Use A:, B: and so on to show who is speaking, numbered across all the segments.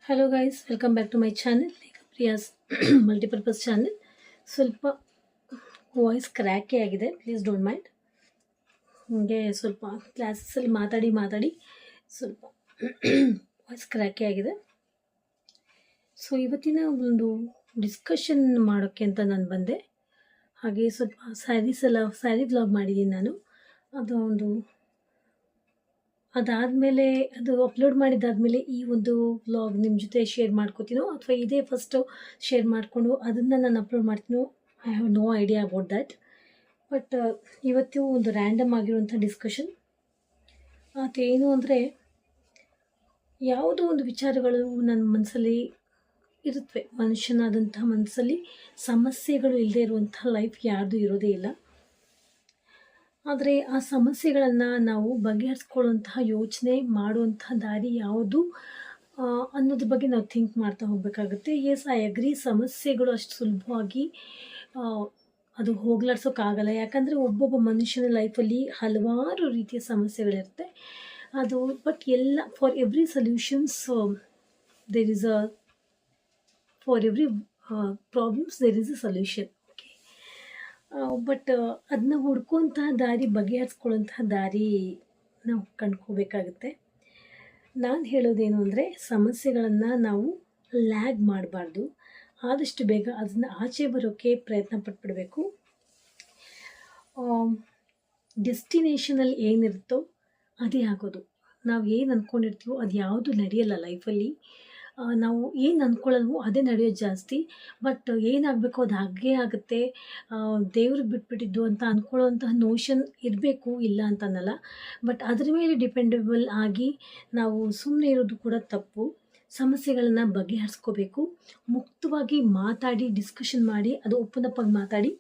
A: Hello guys, welcome back to my channel Priya's multipurpose channel. ಸ್ವಲ್ಪ voice cracky ಆಗಿದೆ, please don't mind. ಹೀಗೆ ಸ್ವಲ್ಪ ಕ್ಲಾಸಸ್ಸಲ್ಲಿ ಮಾತಾಡಿ ಸ್ವಲ್ಪ ವಾಯ್ಸ್ ಕ್ರ್ಯಾಕಿ ಆಗಿದೆ. ಸೊ ಇವತ್ತಿನ ಒಂದು ಡಿಸ್ಕಷನ್ ಮಾಡೋಕ್ಕೆ ಅಂತ ನಾನು ಬಂದೆ. ಹಾಗೆ ಸ್ವಲ್ಪ ಸ್ಯಾರಿ ವ್ಲಾಗ್ ಮಾಡಿದ್ದೀನಿ ನಾನು. ಅದಾದಮೇಲೆ ಅದು ಅಪ್ಲೋಡ್ ಮಾಡಿದ್ದಾದಮೇಲೆ ಈ ಒಂದು ವ್ಲಾಗ್ ನಿಮ್ಮ ಜೊತೆ ಶೇರ್ ಮಾಡ್ಕೋತೀನೋ ಅಥವಾ ಇದೇ ಫಸ್ಟು ಶೇರ್ ಮಾಡಿಕೊಂಡು ಅದನ್ನು ನಾನು ಅಪ್ಲೋಡ್ ಮಾಡ್ತೀನೋ, I have no idea about that. But ಇವತ್ತು ಒಂದು ರ್ಯಾಂಡಮ್ ಆಗಿರುವಂಥ ಡಿಸ್ಕಷನ್. ಅದೇನು ಅಂದರೆ, ಯಾವುದೋ ಒಂದು ವಿಚಾರಗಳು ನನ್ನ ಮನಸ್ಸಲ್ಲಿ ಇರುತ್ತವೆ. ಮನುಷ್ಯನಾದಂಥ ಮನಸ್ಸಲ್ಲಿ ಸಮಸ್ಯೆಗಳು ಇಲ್ಲದೆ ಇರುವಂಥ ಲೈಫ್ ಯಾರ್ದು ಇರೋದೇ ಇಲ್ಲ. ಆದರೆ ಆ ಸಮಸ್ಯೆಗಳನ್ನು ನಾವು ಬಗೆಹರಿಸ್ಕೊಳ್ಳುವಂತಹ ಯೋಚನೆ ಮಾಡುವಂತಹ ದಾರಿ ಯಾವುದು ಅನ್ನೋದ್ರ ಬಗ್ಗೆ ನಾವು ಥಿಂಕ್ ಮಾಡ್ತಾ ಹೋಗಬೇಕಾಗುತ್ತೆ. ಎಸ್, ಐ ಅಗ್ರಿ, ಸಮಸ್ಯೆಗಳು ಅಷ್ಟು ಸುಲಭವಾಗಿ ಅದು ಹೋಗ್ಲಾಡ್ಸೋಕ್ಕಾಗಲ್ಲ. ಯಾಕಂದರೆ ಒಬ್ಬೊಬ್ಬ ಮನುಷ್ಯನ ಲೈಫಲ್ಲಿ ಹಲವಾರು ರೀತಿಯ ಸಮಸ್ಯೆಗಳಿರುತ್ತೆ. But for every solutions there is for every problems there is a solution. But ಅದನ್ನ ಹುಡ್ಕೋಂತಹ ದಾರಿ, ಬಗೆಹರಿಸ್ಕೊಳ್ಳೋಂತಹ ದಾರಿ ನಾವು ಕಂಡ್ಕೋಬೇಕಾಗುತ್ತೆ. ನಾನು ಹೇಳೋದೇನು ಅಂದರೆ, ಸಮಸ್ಯೆಗಳನ್ನು ನಾವು ಲ್ಯಾಗ್ ಮಾಡಬಾರ್ದು. ಆದಷ್ಟು ಬೇಗ ಅದನ್ನು ಆಚೆ ಬರೋಕ್ಕೆ ಪ್ರಯತ್ನ ಪಟ್ಬಿಡಬೇಕು. ಡೆಸ್ಟಿನೇಷನಲ್ಲಿ ಏನಿರುತ್ತೋ ಅದೇ ಆಗೋದು. ನಾವು ಏನು ಅಂದ್ಕೊಂಡಿರ್ತೀವೋ ಅದು ಯಾವುದು ನಡೆಯಲ್ಲ ಲೈಫಲ್ಲಿ. ನಾವು ಏನು ಅಂದ್ಕೊಳ್ಳಲ್ವೋ ಅದೇ ನಡೆಯೋದು ಜಾಸ್ತಿ. ಬಟ್ ಏನಾಗಬೇಕೋ ಅದು ಹಾಗೇ ಆಗುತ್ತೆ. ದೇವ್ರಿಗೆ ಬಿಟ್ಬಿಟ್ಟಿದ್ದು ಅಂತ ಅಂದ್ಕೊಳ್ಳೋವಂತಹ ನೋಷನ್ ಇರಬೇಕು, ಇಲ್ಲ ಅಂತ ಅನ್ನಲ್ಲ. ಬಟ್ ಅದ್ರ ಮೇಲೆ ಡಿಪೆಂಡಬಲ್ ಆಗಿ ನಾವು ಸುಮ್ಮನೆ ಇರೋದು ಕೂಡ ತಪ್ಪು. ಸಮಸ್ಯೆಗಳನ್ನು ಬಗೆಹರಿಸ್ಕೋಬೇಕು. ಮುಕ್ತವಾಗಿ ಮಾತಾಡಿ, ಡಿಸ್ಕಷನ್ ಮಾಡಿ, ಅದು ಓಪನ್ ಅಪ್ ಆಗಿ ಮಾತಾಡಿ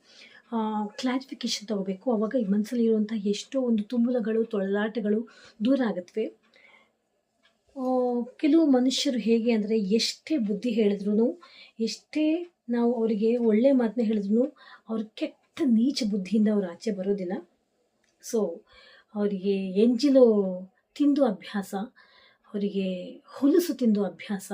A: ಕ್ಲಾರಿಫಿಕೇಷನ್ ತೊಗೋಬೇಕು. ಆವಾಗ ಈ ಮನಸ್ಸಲ್ಲಿರುವಂಥ ಎಷ್ಟೋ ಒಂದು ತುಮುಲಗಳು, ತೊಳಲಾಟಗಳು ದೂರ ಆಗುತ್ತವೆ. ಕೆಲವು ಮನುಷ್ಯರು ಹೇಗೆ ಅಂದರೆ, ಎಷ್ಟೇ ಬುದ್ಧಿ ಹೇಳಿದ್ರು, ಎಷ್ಟೇ ನಾವು ಅವರಿಗೆ ಒಳ್ಳೆ ಮಾತನ್ನ ಹೇಳಿದ್ರು, ಅವ್ರ ಕೆಟ್ಟ ನೀಚ ಬುದ್ಧಿಯಿಂದ ಅವ್ರು ಆಚೆ ಬರೋದಿಲ್ಲ. ಸೊ ಅವರಿಗೆ ಎಂಜಿಲು ತಿಂದು ಅಭ್ಯಾಸ, ಅವರಿಗೆ ಹೊಲಸು ತಿಂದು ಅಭ್ಯಾಸ.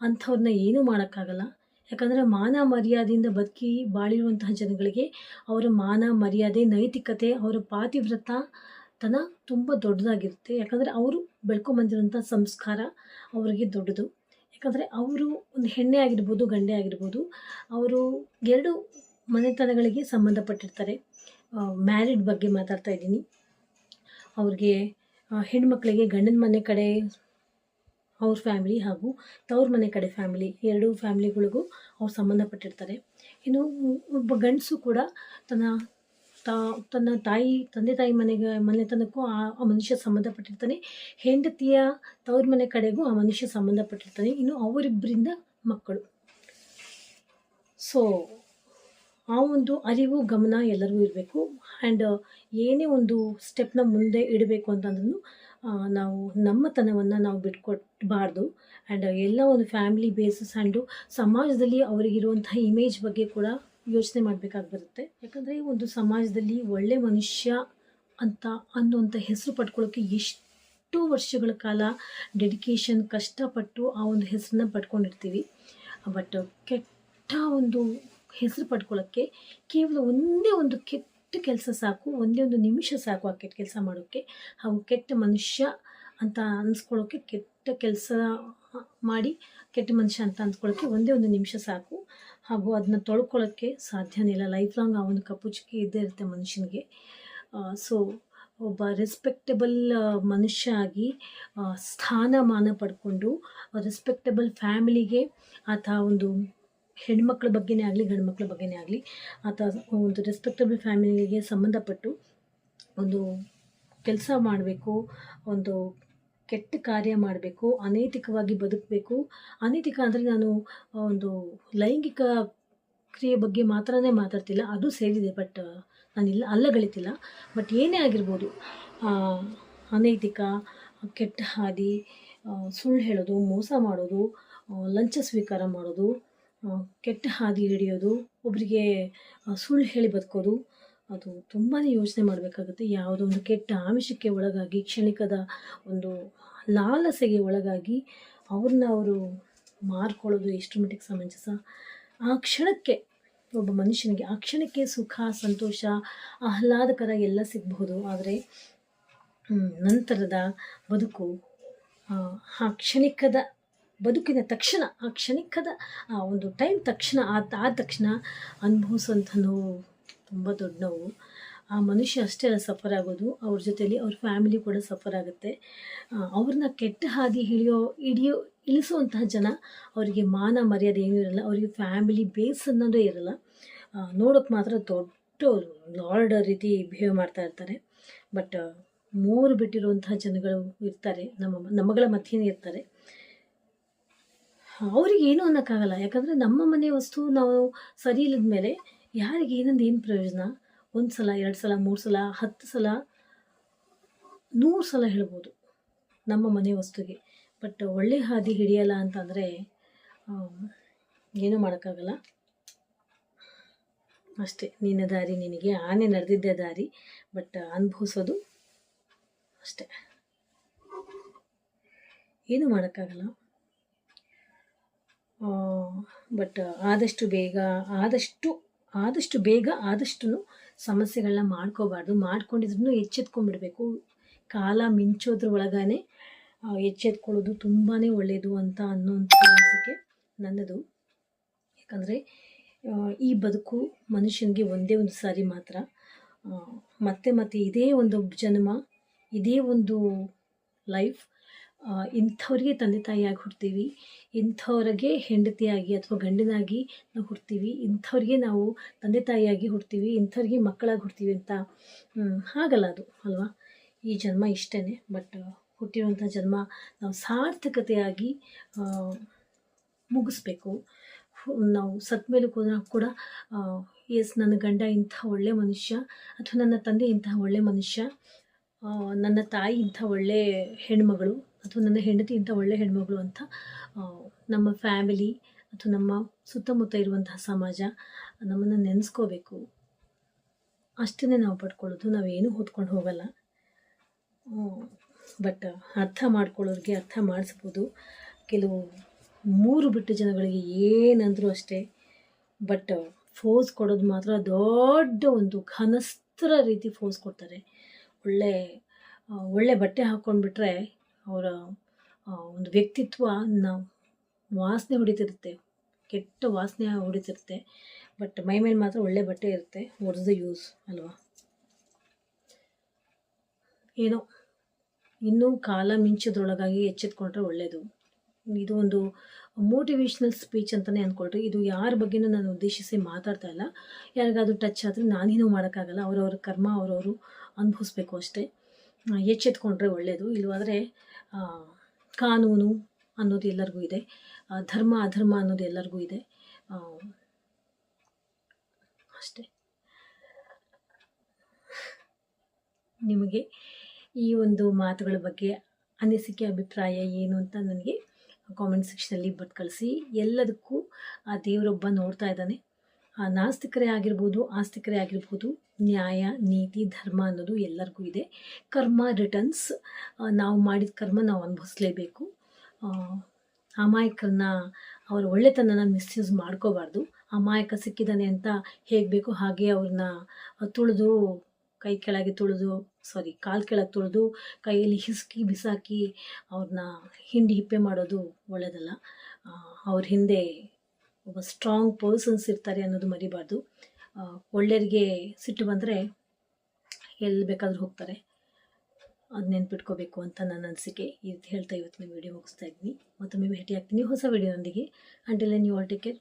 A: ಅಂಥವ್ರನ್ನ ಏನೂ ಮಾಡೋಕ್ಕಾಗಲ್ಲ. ಯಾಕಂದರೆ ಮಾನ ಮರ್ಯಾದೆಯಿಂದ ಬದುಕಿ ಬಾಳಿರುವಂತಹ ಜನಗಳಿಗೆ ಅವರ ಮಾನ ಮರ್ಯಾದೆ, ನೈತಿಕತೆ, ಅವರ ಪಾತಿವ್ರತನ ತುಂಬ ದೊಡ್ಡದಾಗಿರುತ್ತೆ. ಯಾಕಂದರೆ ಅವರು ಬೆಳ್ಕೊಂಬಂದಿರೋಂಥ ಸಂಸ್ಕಾರ ಅವರಿಗೆ ದೊಡ್ಡದು. ಯಾಕಂದರೆ ಅವರು ಒಂದು ಹೆಣ್ಣೆ ಆಗಿರ್ಬೋದು, ಗಂಡೆ ಆಗಿರ್ಬೋದು, ಅವರು 2 ಮನೆತನಗಳಿಗೆ ಸಂಬಂಧಪಟ್ಟಿರ್ತಾರೆ. ಮ್ಯಾರಿಡ್ ಬಗ್ಗೆ ಮಾತಾಡ್ತಾ ಇದ್ದೀನಿ. ಅವ್ರಿಗೆ ಹೆಣ್ಮಕ್ಳಿಗೆ ಗಂಡನ ಮನೆ ಕಡೆ ಅವ್ರ ಫ್ಯಾಮಿಲಿ ಹಾಗೂ ತವ್ರ ಮನೆ ಕಡೆ ಫ್ಯಾಮಿಲಿ, 2 ಫ್ಯಾಮಿಲಿಗಳಿಗೂ ಅವ್ರು ಸಂಬಂಧಪಟ್ಟಿರ್ತಾರೆ. ಇನ್ನು ಒಬ್ಬ ಗಂಡಸು ಕೂಡ ತನ್ನ ತಂದೆ ತಾಯಿ ಮನೆತನಕ್ಕೂ ಆ ಮನುಷ್ಯ ಸಂಬಂಧಪಟ್ಟಿರ್ತಾನೆ. ಹೆಂಡತಿಯ ತವ್ರ ಮನೆ ಕಡೆಗೂ ಆ ಮನುಷ್ಯ ಸಂಬಂಧಪಟ್ಟಿರ್ತಾನೆ. ಇನ್ನು ಅವರಿಬ್ಬರಿಂದ ಮಕ್ಕಳು. ಸೊ ಆ ಒಂದು ಅರಿವು, ಗಮನ ಎಲ್ಲರಿಗೂ ಇರಬೇಕು. ಆ್ಯಂಡ್ ಏನೇ ಒಂದು ಸ್ಟೆಪ್ನ ಮುಂದೆ ಇಡಬೇಕು ಅಂತಂದ್ರೂ ನಾವು ನಮ್ಮತನವನ್ನು ನಾವು ಬಿಟ್ಕೊಡ್ಬಾರ್ದು. ಆ್ಯಂಡ್ ಎಲ್ಲ ಒಂದು ಫ್ಯಾಮಿಲಿ ಬೇಸಿಸ್ ಆ್ಯಂಡು ಸಮಾಜದಲ್ಲಿ ಅವರಿಗಿರುವಂತಹ ಇಮೇಜ್ ಬಗ್ಗೆ ಕೂಡ ಯೋಚನೆ ಮಾಡಬೇಕಾಗಿ ಬರುತ್ತೆ. ಯಾಕಂದರೆ ಒಂದು ಸಮಾಜದಲ್ಲಿ ಒಳ್ಳೆ ಮನುಷ್ಯ ಅನ್ನುವಂಥ ಹೆಸರು ಪಡ್ಕೊಳ್ಳೋಕ್ಕೆ ಎಷ್ಟೋ ವರ್ಷಗಳ ಕಾಲ ಡೆಡಿಕೇಶನ್, ಕಷ್ಟಪಟ್ಟು ಆ ಒಂದು ಹೆಸರನ್ನ ಪಡ್ಕೊಂಡಿರ್ತೀವಿ. ಬಟ್ ಕೆಟ್ಟ ಒಂದು ಹೆಸರು ಪಡ್ಕೊಳ್ಳೋಕ್ಕೆ ಕೇವಲ ಒಂದೇ ಒಂದು ಕೆಟ್ಟ ಕೆಲಸ ಸಾಕು, ಒಂದೇ ಒಂದು ನಿಮಿಷ ಸಾಕು ಆ ಕೆಟ್ಟ ಕೆಲಸ ಮಾಡೋಕ್ಕೆ. ಹಾಗೂ ಕೆಟ್ಟ ಮನುಷ್ಯ ಅಂತ ಅನ್ಸ್ಕೊಳ್ಳೋಕ್ಕೆ, ಕೆಟ್ಟ ಕೆಲಸ ಮಾಡಿ ಕೆಟ್ಟ ಮನುಷ್ಯ ಅಂತ ಅನ್ಸ್ಕೊಳ್ಳೋಕ್ಕೆ ಒಂದೇ ಒಂದು ನಿಮಿಷ ಸಾಕು. ಹಾಗೂ ಅದನ್ನ ತೊಳ್ಕೊಳ್ಳೋಕ್ಕೆ ಸಾಧ್ಯನೇ ಇಲ್ಲ. ಲೈಫ್ ಲಾಂಗ್ ಆ ಒಂದು ಕಪ್ಪು ಚುಕ್ಕಿ ಇದ್ದೇ ಇರುತ್ತೆ ಮನುಷ್ಯನಿಗೆ. ಸೊ ಒಬ್ಬ ರೆಸ್ಪೆಕ್ಟಬಲ್ ಮನುಷ್ಯ ಆಗಿ ಸ್ಥಾನಮಾನ ಪಡ್ಕೊಂಡು ರೆಸ್ಪೆಕ್ಟಬಲ್ ಫ್ಯಾಮಿಲಿಗೆ ಆತ ಒಂದು ಹೆಣ್ಮಕ್ಳ ಬಗ್ಗೆನೇ ಆಗಲಿ, ಗಂಡು ಮಕ್ಳ ಬಗ್ಗೆನೇ ಆಗಲಿ, ಆತ ಒಂದು ರೆಸ್ಪೆಕ್ಟಬಲ್ ಫ್ಯಾಮಿಲಿಗೆ ಸಂಬಂಧಪಟ್ಟು ಒಂದು ಕೆಲಸ ಮಾಡಬೇಕು, ಒಂದು ಕೆಟ್ಟ ಕಾರ್ಯ ಮಾಡಬೇಕು, ಅನೈತಿಕವಾಗಿ ಬದುಕಬೇಕು. ಅನೈತಿಕ ಅಂದರೆ ನಾನು ಒಂದು ಲೈಂಗಿಕ ಕ್ರಿಯೆ ಬಗ್ಗೆ ಮಾತ್ರನೇ ಮಾತಾಡ್ತಿಲ್ಲ, ಅದು ಸೇರಿದೆ. ಬಟ್ ನಾನಿಲ್ಲ ಅಲ್ಲಗಳಿತಿಲ್ಲ. ಬಟ್ ಏನೇ ಆಗಿರ್ಬೋದು, ಅನೈತಿಕ, ಕೆಟ್ಟ ಹಾದಿ, ಸುಳ್ಳು ಹೇಳೋದು, ಮೋಸ ಮಾಡೋದು, ಲಂಚ ಸ್ವೀಕಾರ ಮಾಡೋದು, ಕೆಟ್ಟ ಹಾದಿ ಹಿಡಿಯೋದು, ಒಬ್ಬರಿಗೆ ಸುಳ್ಳು ಹೇಳಿ ಬದುಕೋದು, ಅದು ತುಂಬಾ ಯೋಚನೆ ಮಾಡಬೇಕಾಗುತ್ತೆ. ಯಾವುದೋ ಒಂದು ಕೆಟ್ಟ ಆಮಿಷಕ್ಕೆ ಒಳಗಾಗಿ, ಕ್ಷಣಿಕದ ಒಂದು ಲಾಲಸೆಗೆ ಒಳಗಾಗಿ ಅವ್ರನ್ನ ಅವರು ಮಾರ್ಕೊಳ್ಳೋದು ಎಷ್ಟು ಮಟ್ಟಿಗೆ ಸಮಂಜಸ? ಆ ಕ್ಷಣಕ್ಕೆ ಒಬ್ಬ ಮನುಷ್ಯನಿಗೆ ಆ ಕ್ಷಣಕ್ಕೆ ಸುಖ, ಸಂತೋಷ, ಆಹ್ಲಾದಕರ ಎಲ್ಲ ಸಿಗಬಹುದು. ಆದರೆ ನಂತರದ ಬದುಕು ಆ ಕ್ಷಣಿಕದ ಬದುಕಿನ ತಕ್ಷಣ, ಆ ಕ್ಷಣಿಕದ ಆ ಒಂದು ಟೈಮ್ ತಕ್ಷಣ ಆದ ತಕ್ಷಣ ಅನುಭವಿಸುವಂಥ ನೋವು ತುಂಬ ದೊಡ್ಡ ನೋವು. ಆ ಮನುಷ್ಯ ಅಷ್ಟೇ ಅಲ್ಲ ಸಫರ್ ಆಗೋದು, ಅವ್ರ ಜೊತೆಯಲ್ಲಿ ಅವ್ರ ಫ್ಯಾಮಿಲಿ ಕೂಡ ಸಫರ್ ಆಗುತ್ತೆ. ಅವ್ರನ್ನ ಕೆಟ್ಟ ಹಾದಿ ಇಳಿಸುವಂತಹ ಜನ, ಅವರಿಗೆ ಮಾನ ಮರ್ಯಾದೆ ಏನೂ ಇರಲ್ಲ, ಅವರಿಗೆ ಫ್ಯಾಮಿಲಿ ಬೇಸ್ ಅನ್ನೋದೇ ಇರಲ್ಲ. ನೋಡೋಕ್ಕೆ ಮಾತ್ರ ದೊಡ್ಡ ಲಾರ್ಡ್ ರೀತಿ ಬಿಹೇವ್ ಮಾಡ್ತಾ ಇರ್ತಾರೆ. ಬಟ್ ಮೂರು ಬಿಟ್ಟಿರುವಂತಹ ಜನಗಳು ಇರ್ತಾರೆ, ನಮ್ಮಗಳ ಮಧ್ಯೆನೇ ಇರ್ತಾರೆ. ಅವ್ರಿಗೆ ಏನೂ ಅನ್ನೋಕ್ಕಾಗಲ್ಲ. ಯಾಕಂದರೆ ನಮ್ಮ ಮನೆ ವಸ್ತು ನಾವು ಸರಿ ಇಲ್ಲದ ಮೇಲೆ ಯಾರಿಗೆ ಏನು ಪ್ರಯೋಜನ? 1 ಸಲ, 2 ಸಲ, 3 ಸಲ, 10 ಸಲ, 100 ಸಲ ಹೇಳ್ಬೋದು ನಮ್ಮ ಮನೆ ವಸ್ತುಗೆ. ಬಟ್ ಒಳ್ಳೆ ಹಾದಿ ಹಿಡಿಯಲ್ಲ ಅಂತಂದರೆ ಏನೂ ಮಾಡೋಕ್ಕಾಗಲ್ಲ. ಅಷ್ಟೇ, ನಿನ್ನ ದಾರಿ ನಿನಗೆ, ಆನೆ ನಡೆದಿದ್ದೆ ದಾರಿ, ಬಟ್ ಅನುಭವಿಸೋದು ಅಷ್ಟೇ, ಏನೂ ಮಾಡೋಕ್ಕಾಗಲ್ಲ. ಬಟ್ ಆದಷ್ಟು ಬೇಗ ಆದಷ್ಟು ಸಮಸ್ಯೆಗಳನ್ನ ಮಾಡ್ಕೋಬಾರ್ದು. ಮಾಡ್ಕೊಂಡಿದ್ರೂ ಎಚ್ಚೆತ್ಕೊಂಡ್ಬಿಡ್ಬೇಕು. ಕಾಲ ಮಿಂಚೋದ್ರ ಒಳಗಾನೆ ಎಚ್ಚೆತ್ಕೊಳ್ಳೋದು ತುಂಬಾ ಒಳ್ಳೆಯದು ಅಂತ ಅನ್ನೋಂಥ ಅನಿಸಿಕೆ ನನ್ನದು. ಯಾಕಂದರೆ ಈ ಬದುಕು ಮನುಷ್ಯನಿಗೆ ಒಂದೇ ಒಂದು ಸಾರಿ ಮಾತ್ರ. ಮತ್ತೆ ಇದೇ ಒಂದು ಜನ್ಮ, ಇದೇ ಒಂದು ಲೈಫ್. ಇಂಥವ್ರಿಗೆ ತಂದೆ ತಾಯಿಯಾಗಿ ಹುಡ್ತೀವಿ, ಇಂಥವ್ರಿಗೆ ಹೆಂಡತಿಯಾಗಿ ಅಥವಾ ಗಂಡನಾಗಿ ನಾವು ಹುಡ್ತೀವಿ, ಇಂಥವ್ರಿಗೆ ನಾವು ತಂದೆ ತಾಯಿಯಾಗಿ ಹುಡ್ತೀವಿ, ಇಂಥವ್ರಿಗೆ ಮಕ್ಕಳಾಗಿ ಹುಡ್ತೀವಿ ಅಂತ ಹಾಗಲ್ಲ ಅದು, ಅಲ್ವಾ? ಈ ಜನ್ಮ ಇಷ್ಟೇ. ಬಟ್ ಹುಟ್ಟಿರುವಂಥ ಜನ್ಮ ನಾವು ಸಾರ್ಥಕತೆಯಾಗಿ ಮುಗಿಸ್ಬೇಕು. ನಾವು ಸತ್ತ ಮೇಲೆ ಕೂಡ ಎಸ್, ನನ್ನ ಗಂಡ ಇಂಥ ಒಳ್ಳೆ ಮನುಷ್ಯ, ಅಥವಾ ನನ್ನ ತಂದೆ ಇಂತಹ ಒಳ್ಳೆ ಮನುಷ್ಯ, ನನ್ನ ತಾಯಿ ಇಂಥ ಒಳ್ಳೆ ಹೆಣ್ಮಗಳು, ಅಥವಾ ನನ್ನ ಹೆಂಡತಿ ಇಂಥ ಒಳ್ಳೆ ಹೆಣ್ಮಗಳು ಅಂತ ನಮ್ಮ ಫ್ಯಾಮಿಲಿ ಅಥವಾ ನಮ್ಮ ಸುತ್ತಮುತ್ತ ಇರುವಂತಹ ಸಮಾಜ ನಮ್ಮನ್ನು ನೆನೆಸ್ಕೋಬೇಕು. ಅಷ್ಟೇ ನಾವು ಪಡ್ಕೊಳ್ಳೋದು. ನಾವೇನು ಹೊತ್ಕೊಂಡು ಹೋಗಲ್ಲ. ಬಟ್ ಅರ್ಥ ಮಾಡ್ಕೊಳ್ಳೋರಿಗೆ ಅರ್ಥ ಮಾಡಿಸ್ಬೋದು. ಕೆಲವು ಮೂರು ಬಿಟ್ಟು ಜನಗಳಿಗೆ ಏನಂದರೂ ಅಷ್ಟೇ. ಬಟ್ ಫೋರ್ಸ್ ಕೊಡೋದು ಮಾತ್ರ ದೊಡ್ಡ ಒಂದು ಘನಸ್ತ್ರ ರೀತಿ ಫೋರ್ಸ್ ಕೊಡ್ತಾರೆ. ಒಳ್ಳೆ ಬಟ್ಟೆ ಹಾಕ್ಕೊಂಡ್ಬಿಟ್ರೆ ಅವರ ಒಂದು ವ್ಯಕ್ತಿತ್ವ ವಾಸನೆ ಹೊಡಿತಿರುತ್ತೆ, ಕೆಟ್ಟ ವಾಸನೆ ಹೊಡಿತಿರುತ್ತೆ. ಬಟ್ ಮೈ ಮೇಲೆ ಮಾತ್ರ ಒಳ್ಳೆ ಬಟ್ಟೆ ಇರುತ್ತೆ. ವಾಟ್ಸ್ ದ ಯೂಸ್, ಅಲ್ವಾ? ಏನೋ ಇನ್ನೂ ಕಾಲ ಮಿಂಚೋದ್ರೊಳಗಾಗಿ ಎಚ್ಚೆತ್ಕೊಂಡ್ರೆ ಒಳ್ಳೆಯದು. ಇದು ಒಂದು ಮೋಟಿವೇಶ್ನಲ್ ಸ್ಪೀಚ್ ಅಂತಲೇ ಅಂದ್ಕೊಳ್ರಿ. ಇದು ಯಾರ ಬಗ್ಗೆನೂ ನಾನು ಉದ್ದೇಶಿಸಿ ಮಾತಾಡ್ತಾ ಇಲ್ಲ. ಯಾರಿಗಾದ್ರೂ ಟಚ್ ಆದರೆ ನಾನೇನೂ ಮಾಡೋಕ್ಕಾಗಲ್ಲ. ಅವರವ್ರ ಕರ್ಮ ಅವರವರು ಅನುಭವಿಸ್ಬೇಕು ಅಷ್ಟೇ. ಎಚ್ಚೆತ್ಕೊಂಡ್ರೆ ಒಳ್ಳೆಯದು. ಇಲ್ಲವಾದರೆ ಕಾನೂನು ಅನ್ನೋದು ಎಲ್ಲರಿಗೂ ಇದೆ, ಧರ್ಮ ಅಧರ್ಮ ಅನ್ನೋದು ಎಲ್ಲರಿಗೂ ಇದೆ. ಅಷ್ಟೇ. ನಿಮಗೆ ಈ ಒಂದು ಮಾತುಗಳ ಬಗ್ಗೆ ಅನಿಸಿಕೆ, ಅಭಿಪ್ರಾಯ ಏನು ಅಂತ ನನಗೆ ಕಾಮೆಂಟ್ ಸೆಕ್ಷನಲ್ಲಿ ಬಟ್ ಕಳಿಸಿ. ಎಲ್ಲದಕ್ಕೂ ಆ ದೇವರೊಬ್ಬ ನೋಡ್ತಾ ಇದ್ದಾನೆ. ನಾಸ್ತಿಕರೇ ಆಗಿರ್ಬೋದು, ಆಸ್ತಿಕರೇ ಆಗಿರ್ಬೋದು, ನ್ಯಾಯ, ನೀತಿ, ಧರ್ಮ ಅನ್ನೋದು ಎಲ್ಲರಿಗೂ ಇದೆ. ಕರ್ಮ ರಿಟರ್ನ್ಸ್. ನಾವು ಮಾಡಿದ ಕರ್ಮ ನಾವು ಅನುಭವಿಸ್ಲೇಬೇಕು. ಅಮಾಯಕರನ್ನ, ಅವರ ಒಳ್ಳೆತನನ ಮಿಸ್ಯೂಸ್ ಮಾಡ್ಕೋಬಾರ್ದು. ಅಮಾಯಕ ಸಿಕ್ಕಿದ್ದಾನೆ ಅಂತ ಹೇಗೆ ಬೇಕೋ ಹಾಗೆ ಅವ್ರನ್ನ ತುಳಿದು, ಕಾಲು ಕೆಳಗೆ ತುಳಿದು ಕೈಯಲ್ಲಿ ಹಿಸುಕಿ ಬಿಸಾಕಿ ಅವ್ರನ್ನ ಹಿಪ್ಪೆ ಮಾಡೋದು ಒಳ್ಳೆಯದಲ್ಲ. ಅವ್ರ ಹಿಂದೆ ಒಬ್ಬ ಸ್ಟ್ರಾಂಗ್ ಪರ್ಸನ್ಸ್ ಇರ್ತಾರೆ ಅನ್ನೋದು ಮರಿಬಾರ್ದು. ಒಳ್ಳೆಯವರಿಗೆ ಸಿಟ್ಟು ಬಂದರೆ ಎಲ್ಲಿ ಬೇಕಾದರೂ ಹೋಗ್ತಾರೆ. ಅದು ನೆನ್ಪಿಟ್ಕೋಬೇಕು ಅಂತ ನನ್ನ ಅನಿಸಿಕೆ. ಇದು ಹೇಳ್ತಾ ಇವತ್ತಿನ ವಿಡಿಯೋ ಮುಗಿಸ್ತಾ ಇದ್ದೀನಿ. ಮತ್ತೊಮ್ಮೆ ಭೇಟಿ ಆಗ್ತೀನಿ ಹೊಸ ವಿಡಿಯೋನೊಂದಿಗೆ. Until then you all take care.